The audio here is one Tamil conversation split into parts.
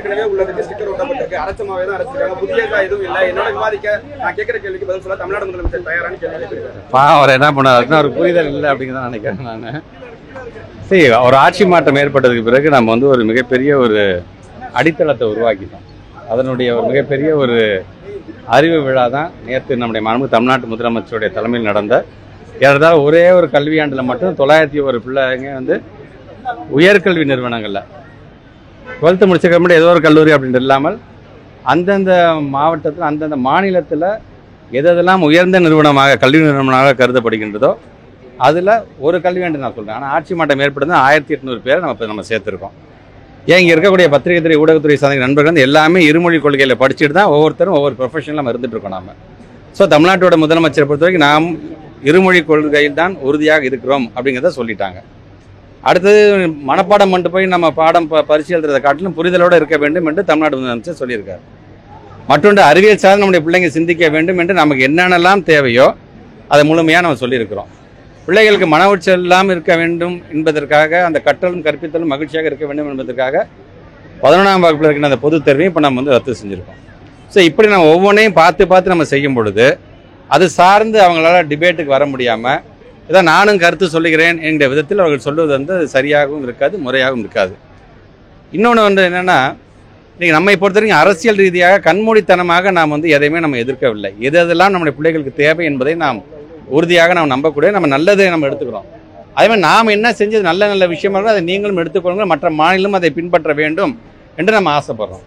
ஏற்கனவே உள்ளதுக்கு ஸ்டிக்கர் ஒட்டப்பட்டிருக்கு, அரைச்சமாவே தான் அரைச்சிருக்காங்க, புதியதா எதுவும் இல்லை. என்னோட விவாதிக்க நான் கேட்கிற கேள்விக்கு பதில் சொல்ல தமிழ்நாடு முதலமைச்சர் தயாரான கேள்வி அவர் என்ன பண்ணாருன்னா ஒரு புரிதல் இல்லை அப்படிங்கிறத நினைக்கிறேன் நான். சரி, ஒரு ஆட்சி மாற்றம் ஏற்பட்டதுக்கு பிறகு நம்ம வந்து ஒரு மிகப்பெரிய ஒரு அடித்தளத்தை உருவாக்கிட்டோம். அதனுடைய ஒரு மிகப்பெரிய ஒரு அறிவு விழா தான் நேற்று நம்முடைய மாண்பு தமிழ்நாட்டு முதலமைச்சருடைய தலைமையில் நடந்த ஏறதால் ஒரே ஒரு கல்வியாண்டில் மட்டும் 901 பிள்ளைங்க வந்து உயர்கல்வி நிறுவனங்களில் 12th முடிச்சதுக்கு மட்டும் ஏதோ ஒரு கல்லூரி அப்படின்ட்டு இல்லாமல் அந்தந்த மாவட்டத்தில் அந்தந்த மாநிலத்தில் எதெல்லாம் உயர்ந்த நிறுவனமாக கல்வி நிறுவனமாக கருதப்படுகின்றதோ அதில் ஒரு கல்வியாண்டு நான் சொல்கிறேன். ஆனால் ஆட்சி மாற்றம் ஏற்படுது 1800 பேரை நம்ம சேர்த்துருக்கோம். ஏன் இங்கே இருக்கக்கூடிய பத்திரிகை துறை ஊடகத்துறை சார்ந்த நண்பர்கள் வந்து எல்லாமே இருமொழி கொள்கையில் படிச்சுட்டு தான் ஒவ்வொருத்தரும் ஒவ்வொரு ப்ரொஃபஷனில் நம்ம இருந்துட்டு இருக்கோம். நாம் ஸோ தமிழ்நாட்டோட முதலமைச்சரை பொறுத்த வரைக்கும் நாம் இருமொழி கொள்கையில் தான் உறுதியாக இருக்கிறோம் அப்படிங்கிறத சொல்லிட்டாங்க. அடுத்தது மனப்பாடம் பண்ணிட்டு போய் நம்ம பாடம் பரிசு எழுதுறதை காட்டிலும் புரிதலோடு இருக்க வேண்டும் என்று தமிழ்நாடு முதலமைச்சர் சொல்லியிருக்காரு. மற்றொன்று அறிவியல் சார்ந்து நம்முடைய பிள்ளைங்க சிந்திக்க வேண்டும் என்று நமக்கு என்னென்னலாம் தேவையோ அதை முழுமையாக நம்ம சொல்லியிருக்கிறோம். பிள்ளைகளுக்கு மன உளைச்சல் இல்லாமல் இருக்க வேண்டும் என்பதற்காக அந்த கற்றலும் கற்பித்தலும் மகிழ்ச்சியாக இருக்க வேண்டும் என்பதற்காக 11ஆம் வகுப்பில் இருக்கிற அந்த பொதுத் தேர்வையும் இப்போ நம்ம வந்து ரத்து செஞ்சுருக்கோம். ஸோ இப்படி நம்ம ஒவ்வொன்றையும் பார்த்து நம்ம செய்யும் பொழுது அது சார்ந்து அவங்களால டிபேட்டுக்கு வர முடியாமல் இதான் நானும் கருத்து சொல்லுகிறேன் என்கிற விதத்தில் அவர்கள் சொல்வது வந்து சரியாகவும் இருக்காது, முறையாகவும் இருக்காது. இன்னொன்று வந்து என்னென்னா, இன்றைக்கி நம்மை பொறுத்த வரைக்கும் அரசியல் ரீதியாக கண்மூடித்தனமாக நாம் வந்து எதையுமே நம்ம எதிர்க்கவில்லை. எதெல்லாம் நம்முடைய பிள்ளைகளுக்கு தேவை என்பதை நாம் உறுதியாக நாம் நம்பக்கூடிய நம்ம நல்லதை நம்ம எடுத்துக்கிறோம். அதே மாதிரி நாம் என்ன செஞ்சது நல்ல விஷயமா இருக்கோ அதை நீங்களும் எடுத்துக்கொள்ளுங்க, மற்ற மாநிலம் அதை பின்பற்ற வேண்டும் என்று நம்ம ஆசைப்படுறோம்.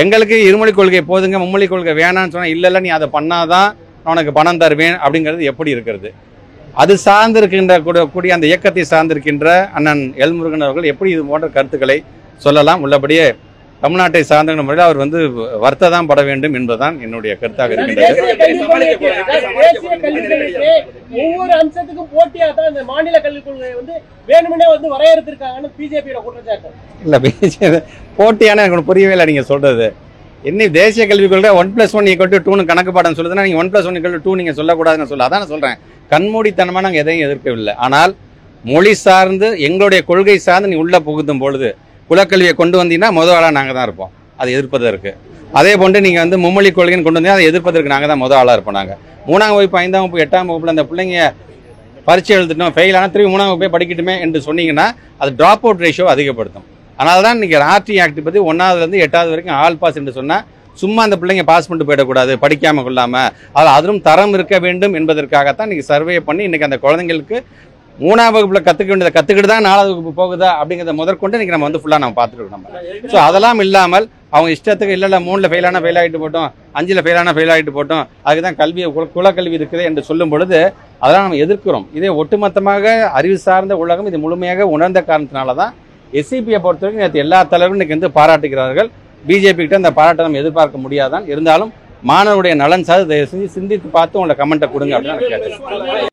எங்களுக்கு இருமொழி கொள்கை போதுங்க, மும்மொழி கொள்கை வேணான்னு சொன்னால் இல்லை நீ அதை பண்ணாதான் உனக்கு பணம் தருவேன் அப்படிங்கிறது எப்படி இருக்கிறது? அது சார்ந்திருக்கின்ற கூடிய அந்த இயக்கத்தை சார்ந்திருக்கின்ற அண்ணன் எல்முருகன் அவர்கள் எப்படி இது போன்ற கருத்துக்களை சொல்லலாம்? உள்ளபடியே தமிழ்நாட்டை சார்ந்த முறையில் அவர் வந்து வருத்ததான் பட வேண்டும் என்பதுதான் என்னுடைய கருத்தாக இருக்கின்றது. ஒவ்வொரு அம்சத்துக்கும் போட்டியா தான் இந்த மாநில கல்விக் கொள்கை வந்து வேணுமெனே வந்து வரையறுத்திருக்காங்கன்னு பிஜேபியோட குற்றச்சாட்டு. இல்ல பிஜேபி போட்டியான எனக்கு புரியவே இல்லை நீங்க சொல்றது. இன்னும் தேசிய கல்விக் கொள்கை 1+1 = 2 கணக்கு பாடம் சொல்லுதுன்னா நீங்க 1+1 = 2 நீங்க சொல்லக்கூடாதுன்னு சொல்ல. அதான் சொல்றேன், கண்மூடித்தனமா நாங்கள் எதையும் எதிர்க்கவில்லை. ஆனால் மொழி சார்ந்து எங்களுடைய கொள்கை சார்ந்து நீ உள்ள புகுத்தும் பொழுது குலக்கல்வியை கொண்டு வந்தீங்கன்னா முதல் ஆளாக நாங்கள் தான் இருப்போம் அதை எதிர்ப்பதற்கு. அதே போன்று நீங்கள் வந்து மும்மொழி கொள்கைன்னு கொண்டு வந்தீங்கன்னா அதை எதிர்ப்பதற்கு நாங்கள் தான் முதல் ஆளாக இருப்போம். நாங்கள் 3ஆம் வகுப்பு 5ஆம் வகுப்பு 8ஆம் வகுப்பில் அந்த பிள்ளைங்க பரீட்சை எழுதிட்டோம், ஃபெயில் ஆனால் திரும்பி 3ஆம் வகுப்பே படிக்கட்டுமே என்று சொன்னீங்கன்னா அது ட்ராப் அவுட் ரேஷியோ அதிகப்படுத்தும். அதனால தான் இன்றைக்கி ஆர்டி ஆக்ட் பற்றி 1ஆவதுலேருந்து 8ஆவது வரைக்கும் ஆல் பாஸ் என்று சொன்னால் சும்மா அந்த பிள்ளைங்க பாஸ் பண்ணிட்டு போயிடக்கூடாது, படிக்காமல் கொள்ளாமல் அதிலும் தரம் இருக்க வேண்டும் என்பதற்காகத்தான் இன்றைக்கி சர்வே பண்ணி இன்றைக்கி அந்த குழந்தைங்களுக்கு 3ஆம் வகுப்பில் கற்றுக்க வேண்டியதை கற்றுக்கிட்டு தான் 4ஆவது வகுப்பு போகுதா அப்படிங்கிறத முதற்கொண்டு இன்றைக்கி நம்ம வந்து ஃபுல்லாக நம்ம பார்த்துருக்கோம். நம்ம ஸோ அதெல்லாம் இல்லாமல் அவங்க இஷ்டத்துக்கு இல்லை 3ல் ஃபெயில் ஆகிட்டு போட்டோம், 5ல் ஃபெயில் ஆகிட்டு போட்டோம், அதுக்கு தான் கல்வியை குலக்கல்வி இருக்குது என்று சொல்லும் பொழுது அதெல்லாம் நம்ம எதிர்க்கிறோம். இதே ஒட்டுமொத்தமாக அறிவு சார்ந்த உலகம் இது முழுமையாக உணர்ந்த காரணத்தினால தான் எஸ்சிபியை பொறுத்த வரைக்கும் நேற்று எல்லா தலைவரும் இன்றைக்கி வந்து பாராட்டுகிறார்கள். பிஜேபி கிட்ட அந்த பாராட்டை நம்ம எதிர்பார்க்க முடியாதான். இருந்தாலும் மாணவருடைய நலன் சார்ந்து தயவு செஞ்சு சிந்தித்து பார்த்து உங்களோட கமெண்ட்டை கொடுங்க அப்படின்னு நான் கேட்டேன்.